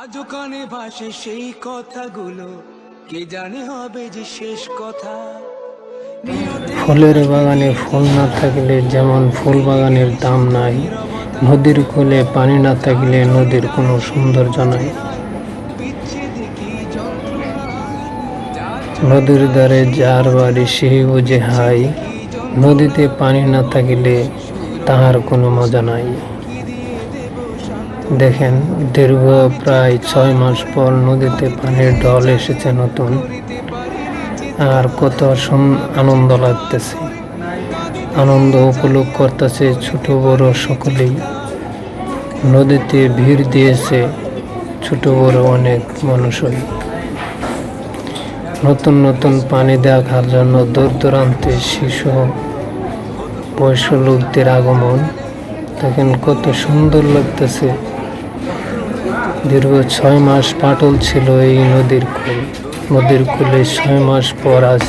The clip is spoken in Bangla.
আজ কানে ভাসে সেই কথাগুলো, কে জানে হবে যে শেষ কথা। ফুলের বাগানে ফুল না থাকলে যেমন ফুল বাগানের দাম নাই, নদীর কূলে পানি না থাকলে নদীর কোনো সৌন্দর্য নাই। নদীর ধারে যার বাড়ি সেই বুঝে হাই, নদীতে পানি না থাকিলে তাহার কোনো মজা নাই। দেখেন, দীর্ঘ প্রায় 6 মাস পর নদীতে পানির ঢল এসেছে নতুন, আর কত আনন্দ লাগতেছে। আনন্দ উপভোগ করতেছে ছোট বড় সকলেই। নদীতে ভিড় দিয়েছে ছোট বড় অনেক মানুষই। নতুন নতুন পানি দেখার জন্য দূর দূরান্তে শিশু বয়স্ক লোকদের আগমন। দেখেন কত সুন্দর লাগতেছে। দীর্ঘ 6 মাস পাটল ছিল এই নদীর কূল। নদীর কূলে 6 মাস পর আজ